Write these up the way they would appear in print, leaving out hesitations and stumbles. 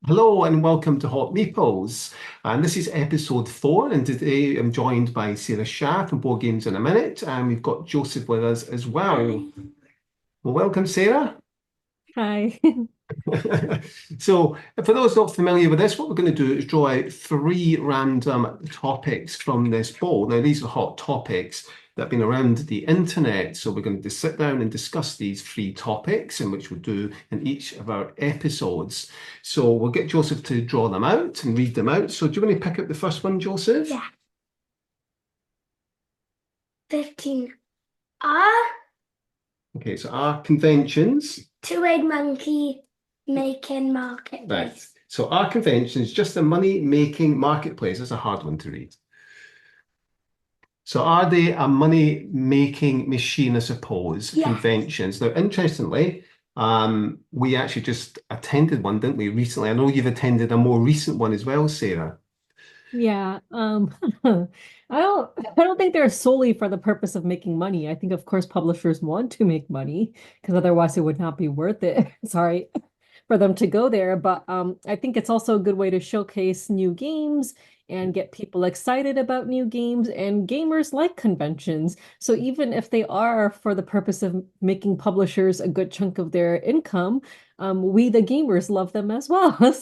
Hello and welcome to Hot Meeples. And this is episode 4. And today I'm joined by Sarah Shah from Board Games in a Minute. And we've got Joseph with us as well. Hi. Well, welcome, Sarah. Hi. So, for those not familiar with this, what we're going to do is draw out 3 random topics from this bowl. Now, these are hot topics that have been around the internet. So, we're going to sit down and discuss these 3 topics, in which we'll do in each of our episodes. So, we'll get Joseph to draw them out and read them out. So, do you want to pick up the first one, Joseph? Yeah. 15. Are Okay, so our conventions. two-eyed monkey making Right. marketplace? So, our conventions, just a money-making marketplace. That's a hard one to read. So are they a money-making machine, I suppose, Yes. conventions? Now, interestingly, we actually just attended one, didn't we, recently? I know you've attended a more recent one as well, Sarah. Yeah, I don't think they're solely for the purpose of making money. I think of course publishers want to make money because otherwise it would not be worth it. Sorry, for them to go there. But I think it's also a good way to showcase new games and get people excited about new games. And gamers like conventions. So even if they are for the purpose of making publishers a good chunk of their income, we the gamers love them as well.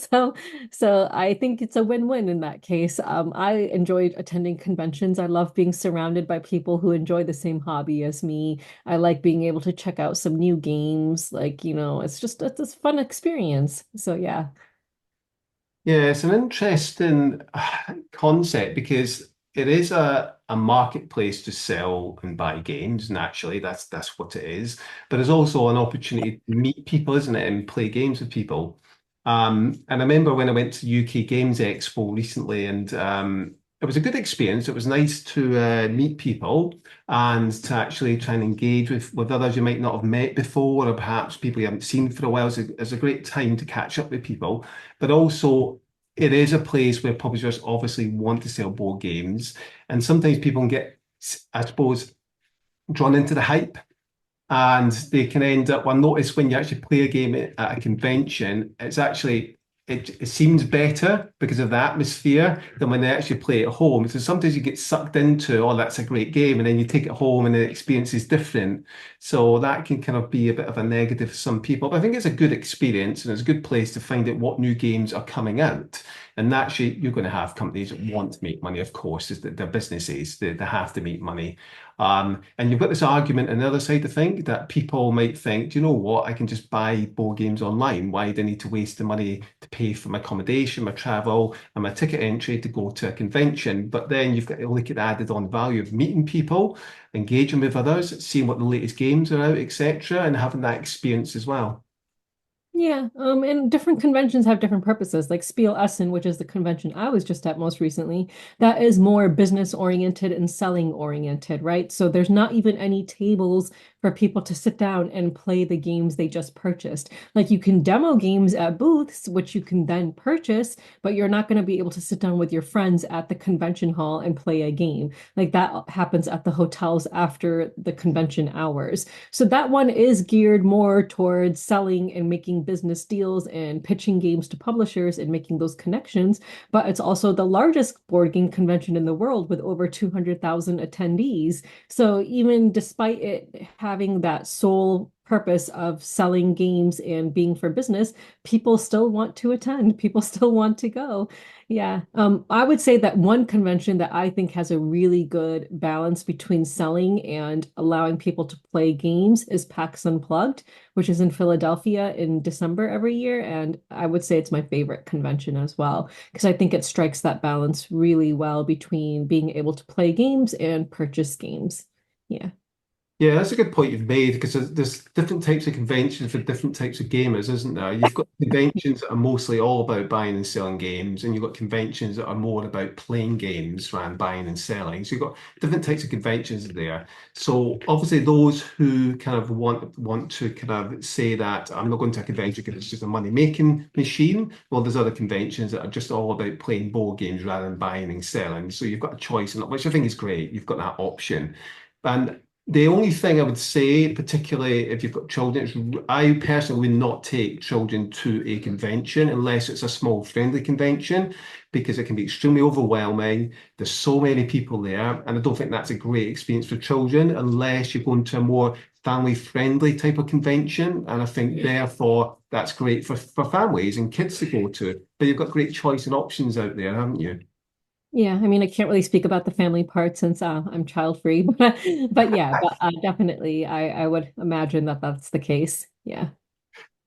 So I think it's a win-win in that case. I enjoyed attending conventions. I love being surrounded by people who enjoy the same hobby as me. I like being able to check out some new games. It's a fun experience. So yeah. Yeah, it's an interesting concept because it is a marketplace to sell and buy games. Naturally, that's what it is. But it's also an opportunity to meet people, isn't it, and play games with people. And I remember when I went to UK Games Expo recently, and it was a good experience. It was nice to meet people and to actually try and engage with others you might not have met before, or perhaps people you haven't seen for a while. It's a great time to catch up with people, but also it is a place where publishers obviously want to sell board games, and sometimes people can get, I suppose, drawn into the hype, and they can end up. Well, notice when you actually play a game at a convention, it's actually it seems better because of the atmosphere than when they actually play at home. So sometimes you get sucked into, oh, that's a great game, and then you take it home and the experience is different. So that can kind of be a bit of a negative for some people. But I think it's a good experience and it's a good place to find out what new games are coming out. And naturally, you're going to have companies that want to make money, of course, is that their businesses, they have to make money. And you've got this argument on the other side, I think, that people might think, do you know what? I can just buy board games online. Why do I need to waste the money to pay for my accommodation, my travel, and my ticket entry to go to a convention? But then you've got to look at the added on value of meeting people, engaging with others, seeing what the latest games are out, etc., and having that experience as well. Yeah, and different conventions have different purposes. Like Spiel Essen, which is the convention I was just at most recently, that is more business oriented and selling oriented, right? So there's not even any tables for people to sit down and play the games they just purchased. Like you can demo games at booths, which you can then purchase, but you're not going to be able to sit down with your friends at the convention hall and play a game. Like that happens at the hotels after the convention hours. So that one is geared more towards selling and making business deals and pitching games to publishers and making those connections. But it's also the largest board game convention in the world with over 200,000 attendees. So even despite it having that sole purpose of selling games and being for business, people still want to attend. People still want to go. Yeah. I would say that one convention that I think has a really good balance between selling and allowing people to play games is PAX Unplugged, which is in Philadelphia in December every year. And I would say it's my favorite convention as well, because I think it strikes that balance really well between being able to play games and purchase games. Yeah. Yeah, that's a good point you've made because there's different types of conventions for different types of gamers, isn't there? You've got conventions that are mostly all about buying and selling games, and you've got conventions that are more about playing games rather than buying and selling. So you've got different types of conventions there. So obviously those who kind of want to kind of say that I'm not going to a convention because it's just a money-making machine. Well, there's other conventions that are just all about playing board games rather than buying and selling. So you've got a choice, which I think is great. You've got that option. And The only thing I would say, particularly if you've got children, is I personally would not take children to a convention unless it's a small friendly convention because it can be extremely overwhelming. There's so many people there, and I don't think that's a great experience for children unless you're going to a more family friendly type of convention. And I think therefore that's great for families and kids to go to. But you've got great choice and options out there, haven't you? Yeah, I mean, I can't really speak about the family part since I'm child free, but yeah, but definitely, I would imagine that that's the case. Yeah.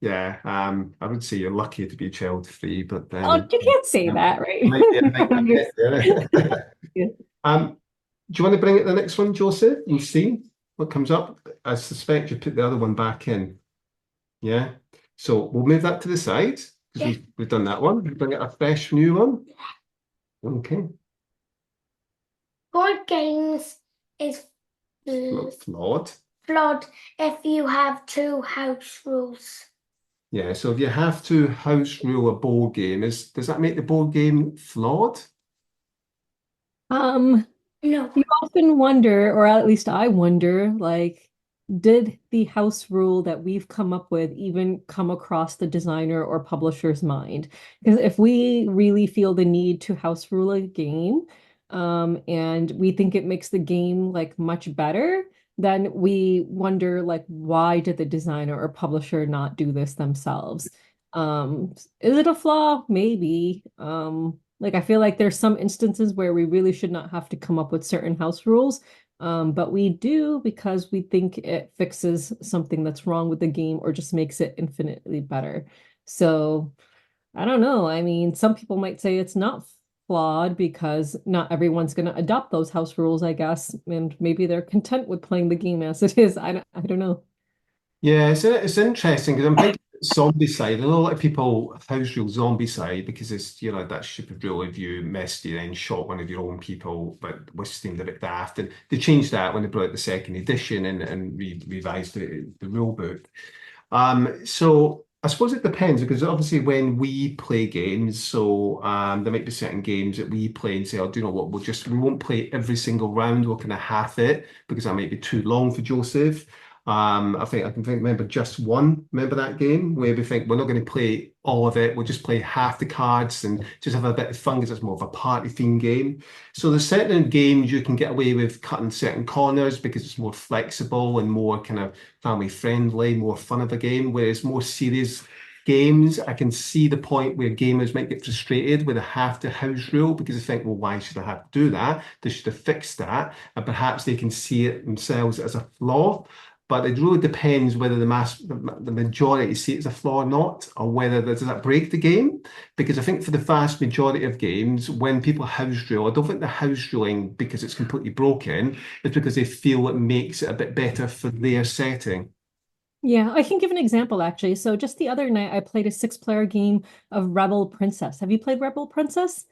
Yeah, I would say you're lucky to be child free, but Oh, then you can't say um, that, right? might be a Not nightmare under- get there. Yeah. Do you want to bring it the next one, Joseph? We'll see what comes up. I suspect you put the other one back in. Yeah. So we'll move that to the side because Yeah. we've done that one. We'll bring it a fresh new one. Okay. Board games is Not flawed. flawed if you have two house rules. Yeah. So if you have to house rule a board game, does that make the board game flawed? Um, No. you often wonder, or at least I wonder, like, did the house rule that we've come up with even come across the designer or publisher's mind? Because if we really feel the need to house rule a game, and we think it makes the game like much better, then we wonder like, why did the designer or publisher not do this themselves? Is it a flaw? Maybe. Like I feel like there's some instances where we really should not have to come up with certain house rules. But we do because we think it fixes something that's wrong with the game or just makes it infinitely better. So I don't know. I mean, some people might say it's not flawed because not everyone's going to adopt those house rules, I guess, and maybe they're content with playing the game as it is. I don't know. Yeah, it's interesting because I'm thinking zombie side. I know a lot of people house rule zombie side because it's that stupid rule if you missed you then shot one of your own people, but was seemed a bit daft. And they changed that when they brought out the second edition and re revised the rule book. So I suppose it depends because obviously when we play games, so there might be certain games that we play and say, oh, do you know what, we won't play every single round, we'll kind of half it because that might be too long for Joseph. I can remember just one. Remember that game where we think we're not going to play all of it. We'll just play half the cards and just have a bit of fun because it's more of a party theme game. So there's certain games you can get away with cutting certain corners because it's more flexible and more kind of family friendly, more fun of a game. Whereas more serious games, I can see the point where gamers might get frustrated with a have to house rule because they think, well, why should I have to do that? They should have fixed that. And perhaps they can see it themselves as a flaw. But it really depends whether the majority see it as a flaw or not, or whether does that break the game. Because I think for the vast majority of games, when people house rule, I don't think they're house ruling because it's completely broken. It's because they feel it makes it a bit better for their setting. Yeah, I can give an example actually. So just the other night, I played a six-player game of Rebel Princess. Have you played Rebel Princess?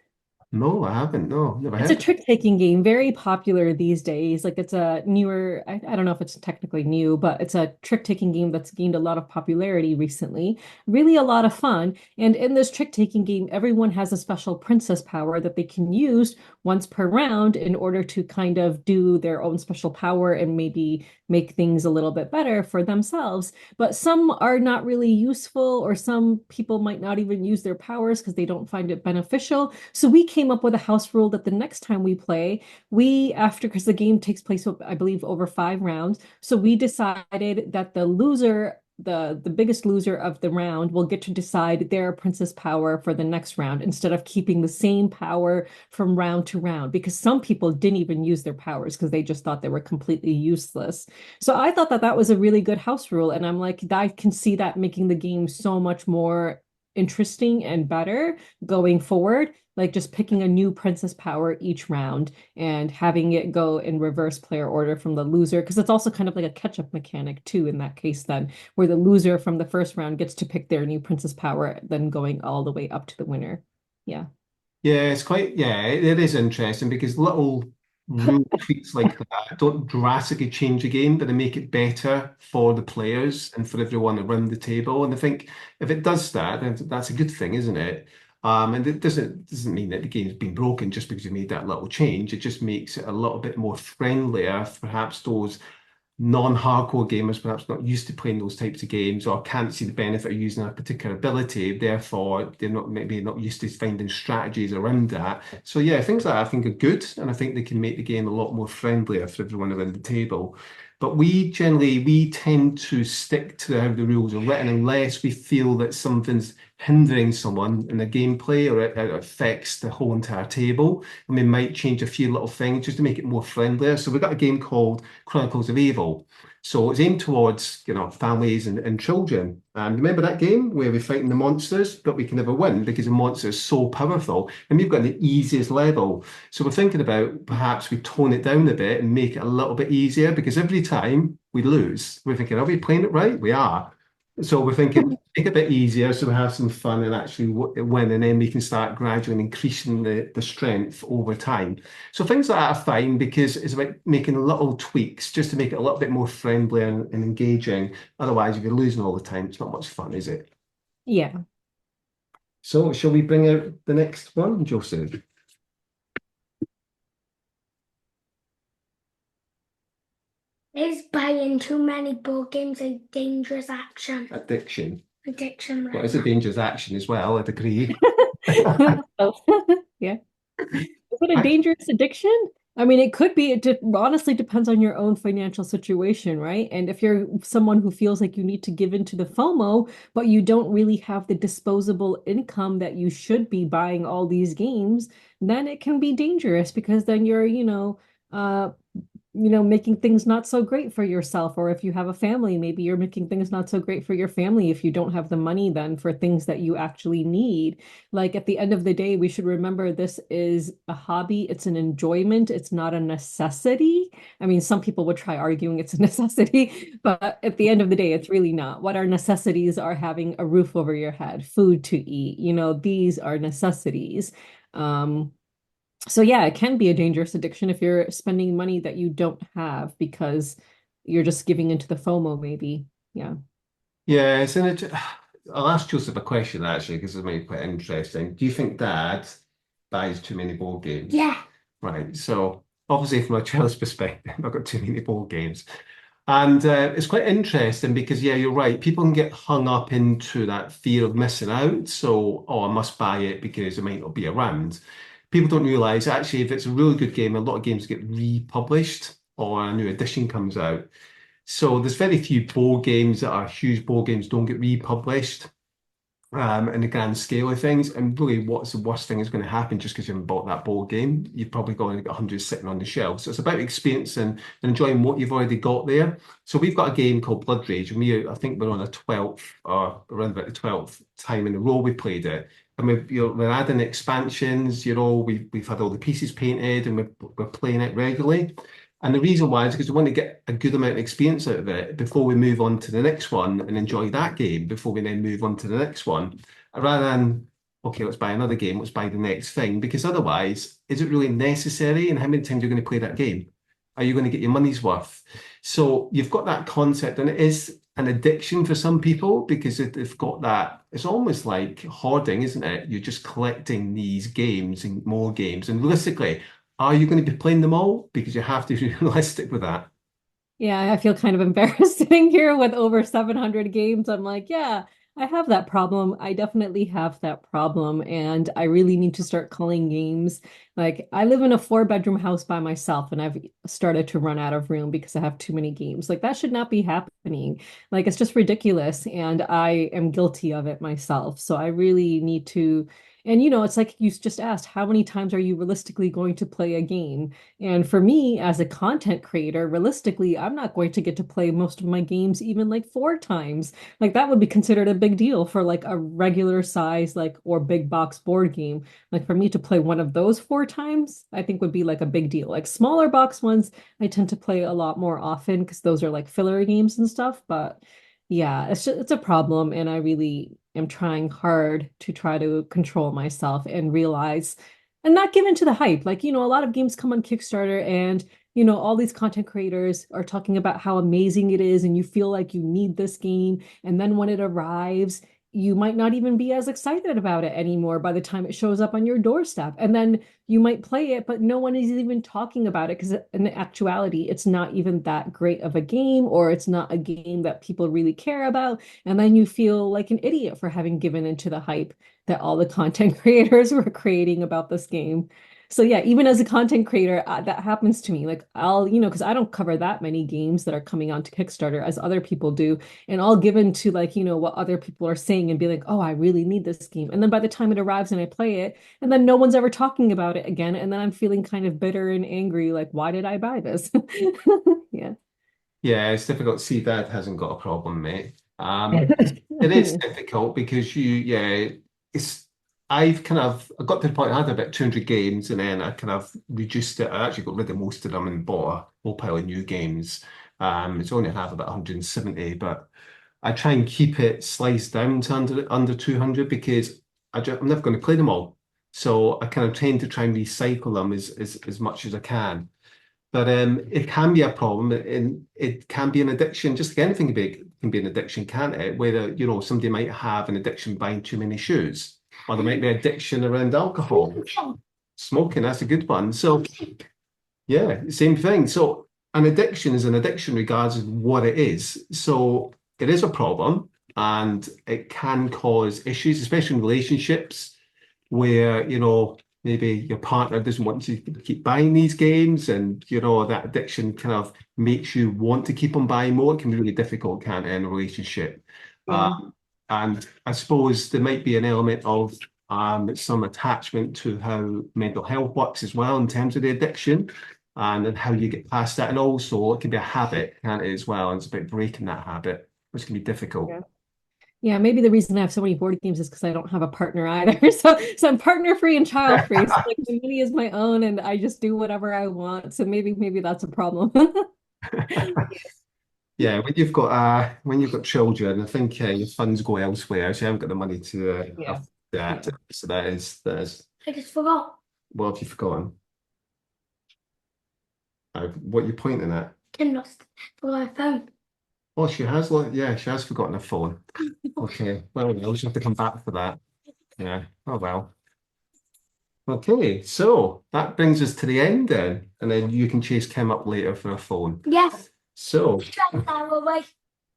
No, I haven't. No, never It's a heard of it. trick-taking game, very popular these days. Like it's a newer, I don't know if it's technically new, but it's a trick-taking game that's gained a lot of popularity recently. Really a lot of fun. And in this trick-taking game, everyone has a special princess power that they can use once per round in order to kind of do their own special power and maybe make things a little bit better for themselves. But some are not really useful, or some people might not even use their powers because they don't find it beneficial. So we came up with a house rule that the next time we play, because the game takes place, I believe, over 5 rounds. So we decided that the biggest loser of the round will get to decide their princess power for the next round instead of keeping the same power from round to round because some people didn't even use their powers because they just thought they were completely useless. So I thought that that was a really good house rule. And I'm like, I can see that making the game so much more interesting and better going forward. Like just picking a new princess power each round and having it go in reverse player order from the loser. Because it's also kind of like a catch-up mechanic too, in that case, then, where the loser from the first round gets to pick their new princess power, then going all the way up to the winner. Yeah. Yeah, it is interesting because little rule tweaks like that don't drastically change the game, but they make it better for the players and for everyone around the table. And I think if it does that, then that's a good thing, isn't it? And it doesn't mean that the game's been broken just because you made that little change. It just makes it a little bit more friendlier, for perhaps those non-hardcore gamers perhaps not used to playing those types of games or can't see the benefit of using a particular ability. Therefore, they're not maybe not used to finding strategies around that. So yeah, things like that I think are good, and I think they can make the game a lot more friendlier for everyone around the table. But we tend to stick to how the rules are written unless we feel that something's hindering someone in the gameplay or it affects the whole entire table. And we might change a few little things just to make it more friendlier. So we've got a game called Chronicles of Evil. So it's aimed towards, families and children. And remember that game where we're fighting the monsters, but we can never win because the monster is so powerful. And we've got the easiest level. So we're thinking about perhaps we tone it down a bit and make it a little bit easier because every time we lose, we're thinking, are we playing it right? We are. So we're thinking make it a bit easier so we have some fun and actually win, and then we can start gradually increasing the strength over time. So things like that are fine because it's about making little tweaks just to make it a little bit more friendly and engaging. Otherwise, if you're losing all the time, it's not much fun, is it? Yeah. So shall we bring out the next one, Joseph? Is buying too many board games a dangerous action? Addiction. Addiction, Well, it's a right? dangerous action as well, I'd agree. Oh, yeah. Is it a dangerous addiction? I mean, it could be. It honestly depends on your own financial situation, right? And if you're someone who feels like you need to give into the FOMO, but you don't really have the disposable income that you should be buying all these games, then it can be dangerous because then you're, making things not so great for yourself. Or if you have a family, maybe you're making things not so great for your family if you don't have the money then for things that you actually need. Like at the end of the day, we should remember this is a hobby, it's an enjoyment, it's not a necessity. I mean, some people would try arguing it's a necessity, but at the end of the day, it's really not. What our necessities are having a roof over your head, food to eat, these are necessities. Um, so yeah, it can be a dangerous addiction if you're spending money that you don't have because you're just giving into the FOMO, maybe. Yeah. Yeah, I'll ask Joseph a question actually, because it might be quite interesting. Do you think Dad buys too many board games? Yeah. Right. So obviously, from a child's perspective, I've got too many board games. And it's quite interesting because, yeah, you're right. People can get hung up into that fear of missing out. So, oh, I must buy it because it might not be around. People don't realize actually, if it's a really good game, a lot of games get republished or a new edition comes out. So there's very few board games that are huge board games don't get republished in the grand scale of things. And really, what's the worst thing that's going to happen just because you haven't bought that board game? You've probably got like 100 sitting on the shelf. So it's about experiencing and enjoying what you've already got there. So we've got a game called Blood Rage, and I think we're on a 12th or around about the 12th time in a row we played it. And we're adding expansions, we've had all the pieces painted and we're playing it regularly. And the reason why is because we want to get a good amount of experience out of it before we move on to the next one and enjoy that game before we then move on to the next one. Rather than, okay, let's buy another game, let's buy the next thing. Because otherwise, is it really necessary? And how many times are you going to play that game? Are you going to get your money's worth? So you've got that concept, and it is an addiction for some people because they've got that. It's almost like hoarding, isn't it? You're just collecting these games and more games. And realistically, are you going to be playing them all? Because you have to be realistic with that. Yeah, I feel kind of embarrassed sitting here with over 700 games. I'm like, yeah, I have that problem. I definitely have that problem. And I really need to start culling games. Like, I live in a four-bedroom house by myself, and I've started to run out of room because I have too many games. Like, that should not be happening. Like, it's just ridiculous. And I am guilty of it myself. So I really need to. And it's like you just asked, how many times are you realistically going to play a game? And for me, as a content creator, realistically, I'm not going to get to play most of my games even like four times. Like that would be considered a big deal for like a regular size, like or big box board game. Like for me to play one of those four times, I think would be like a big deal. Like smaller box ones, I tend to play a lot more often because those are like filler games and stuff. But yeah, it's a problem, and I really am trying hard to try to control myself and realize and not give in to the hype. Like, a lot of games come on Kickstarter and, all these content creators are talking about how amazing it is and you feel like you need this game. And then when it arrives, you might not even be as excited about it anymore by the time it shows up on your doorstep. And then you might play it, but no one is even talking about it because in actuality, it's not even that great of a game, or it's not a game that people really care about. And then you feel like an idiot for having given into the hype that all the content creators were creating about this game. So yeah, even as a content creator, that happens to me. Like I'll, because I don't cover that many games that are coming onto Kickstarter as other people do, and I'll give into like, what other people are saying and be like, oh, I really need this game. And then by the time it arrives and I play it, and then no one's ever talking about it again, and then I'm feeling kind of bitter and angry, like, why did I buy this? Yeah. Yeah, it's difficult to see that hasn't got a problem, mate. It is difficult because it's I got to the point I had about 200 games and then I kind of reduced it. I actually got rid of most of them and bought a whole pile of new games. It's only have about 170, but I try and keep it sliced down to under 200 because I'm never going to play them all. So I kind of tend to try and recycle them as much as I can. But it can be a problem, and it can be an addiction. Just like anything can be an addiction, can't it? Whether, somebody might have an addiction buying too many shoes, or there might be addiction around alcohol. Smoking, that's a good one. So, yeah, same thing. So, an addiction is an addiction regardless of what it is. So, it is a problem, and it can cause issues, especially in relationships where, maybe your partner doesn't want you to keep buying these games, and, that addiction kind of makes you want to keep on buying more. It can be really difficult, can't it, in a relationship? Yeah. And I suppose there might be an element of some attachment to how mental health works as well in terms of the addiction and then how you get past that. And also, it can be a habit, can't it, as well? And it's about breaking that habit, which can be difficult. Yeah. Yeah, maybe the reason I have so many board games is because I don't have a partner either. So I'm partner free and child free. So like the money is my own and I just do whatever I want. So maybe that's a problem. Yeah, when you've got children, I think your funds go elsewhere. So you haven't got the money to Yeah. have that. Yeah. So that is. I just forgot. What have you forgotten? What are you pointing at? Kim lost my phone. Oh, yeah, she has forgotten her phone. Okay, well, we'll just have to come back for that. Yeah. Oh well. Okay, so that brings us to the end then, and then you can chase Kim up later for a phone. Yes. So, Drive that away.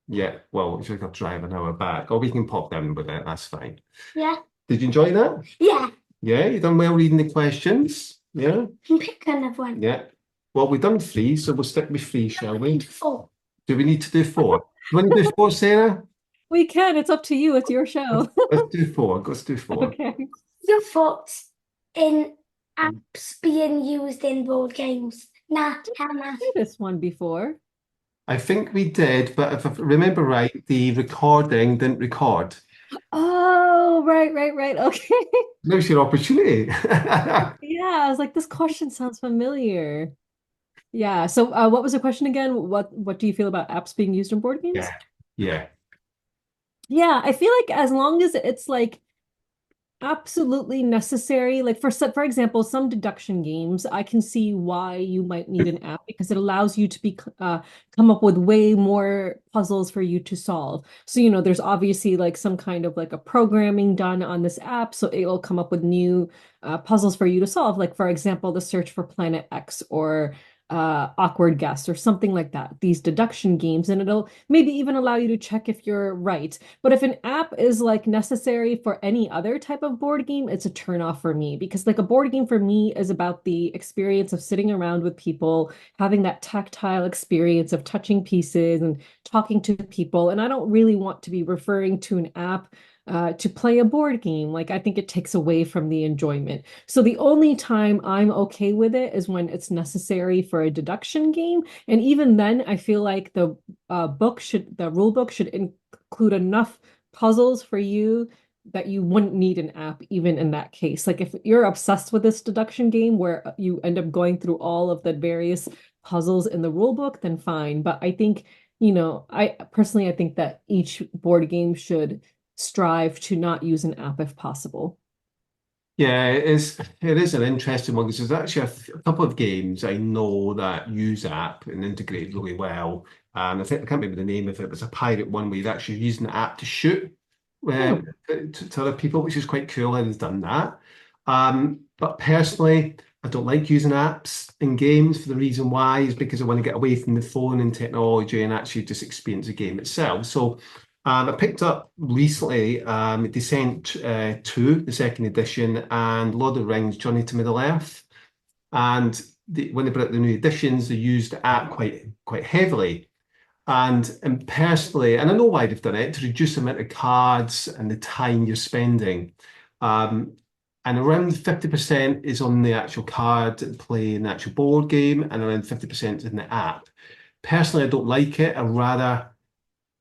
yeah, well, we've got to drive an hour back, or we can pop down with it. That's fine. Yeah. Did you enjoy that? Yeah. Yeah, you done well reading the questions. Yeah, Pick another one. yeah. Well, we've done three, so we'll stick with three, shall we? 4. Do we need to do four? Do you want to do four, Sarah? We can. It's up to you. It's your show. Let's do four. Let's do four. Okay. Your thoughts in apps being used in board games? Nah, Hannah. This one before. I think we did, but if I remember right, the recording didn't record. Oh, right. Okay. Now's your opportunity. Yeah, I was like, this question sounds familiar. Yeah. So, what was the question again? What do you feel about apps being used in board games? Yeah, yeah, Yeah, I feel like as long as it's like absolutely necessary, like for example, some deduction games, I can see why you might need an app because it allows you to come up with way more puzzles for you to solve. So, there's obviously like some kind of like a programming done on this app, so it'll come up with new puzzles for you to solve. Like for example, the search for Planet X or awkward guess or something like that, these deduction games, and it'll maybe even allow you to check if you're right. But if an app is like necessary for any other type of board game, it's a turn off for me because like a board game for me is about the experience of sitting around with people, having that tactile experience of touching pieces and talking to people. And I don't really want to be referring to an app to play a board game. Like I think it takes away from the enjoyment. So the only time I'm okay with it is when it's necessary for a deduction game. And even then, I feel like the rule book should include enough puzzles for you that you wouldn't need an app even in that case. Like if you're obsessed with this deduction game where you end up going through all of the various puzzles in the rule book, then fine. But I think, I think that each board game should strive to not use an app if possible. yeah. It is an interesting one because there's actually a couple of games I know that use app and integrate really well. And I think I can't remember the name of it. There's a pirate one where you're actually using the app to shoot. Hmm. to other people, which is quite cool. I've done that. But personally, I don't like using apps in games for the reason why is because I want to get away from the phone and technology and actually just experience the game itself. So I picked up recently Descent 2, the second edition, and Lord of the Rings, Journey to Middle-earth. And when they brought out the new editions, they used the app quite heavily. And personally, and I know why they've done it, to reduce the amount of cards and the time you're spending. Um, and around 50% is on the actual card and play in the actual board game, and around 50% is in the app. Personally, I don't like it. I'd rather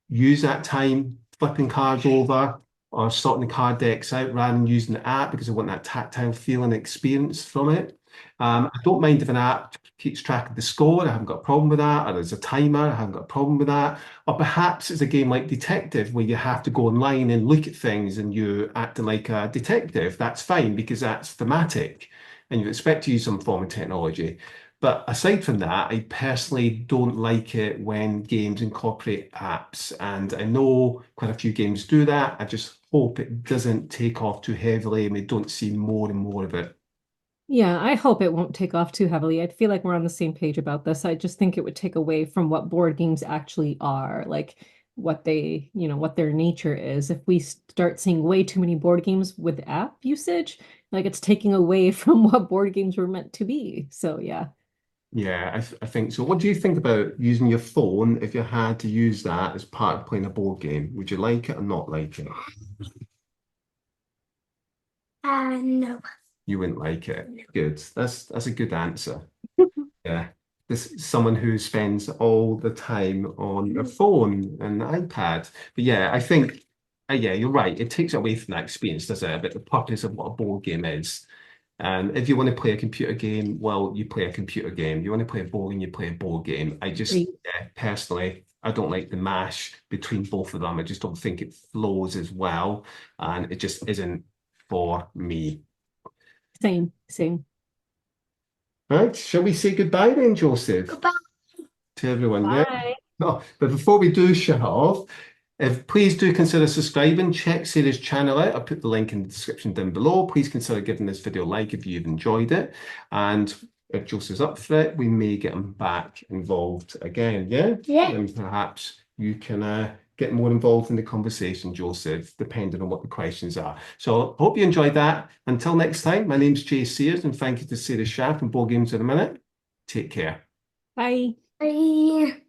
use that time flipping cards over or sorting the card decks out rather than using the app because I want that tactile feeling experience from it. I don't mind if an app keeps track of the score, I haven't got a problem with that, or there's a timer, I haven't got a problem with that. Or perhaps it's a game like Detective where you have to go online and look at things and you're acting like a detective. That's fine because that's thematic and you expect to use some form of technology. But aside from that, I personally don't like it when games incorporate apps. And I know quite a few games do that. I just hope it doesn't take off too heavily and we don't see more and more of it. Yeah, I hope it won't take off too heavily. I feel like we're on the same page about this. I just think it would take away from what board games actually are, like what they, what their nature is. If we start seeing way too many board games with app usage, like it's taking away from what board games were meant to be. So yeah. Yeah, I think so. What do you think about using your phone if you had to use that as part of playing a board game? Would you like it or not like it? No. You wouldn't like it. Good. That's a good answer. Yeah. This is someone who spends all the time on their phone and iPad. But yeah, I think yeah, you're right. It takes away from that experience, does it? About the purpose of what a board game is. And if you want to play a computer game, well, you play a computer game. You want to play a board game, you play a board game. Right. Yeah, personally, I don't like the mash between both of them. I just don't think it flows as well, and it just isn't for me. Same, same. Right, shall we say goodbye then, Joseph, Goodbye. to everyone? Yeah. Bye. No, but before we do shut off, if please do consider subscribing, check Sarah's channel out. I'll put the link in the description down below. Please consider giving this video a like if you've enjoyed it. And if Joseph's up for it, we may get him back involved again. Yeah? Yeah. And perhaps you can get more involved in the conversation, Joseph, depending on what the questions are. So hope you enjoyed that. Until next time, my name's Jay Sears, and thank you to Sarah Schaff and Board Games in a Minute. Take care. Bye. Bye.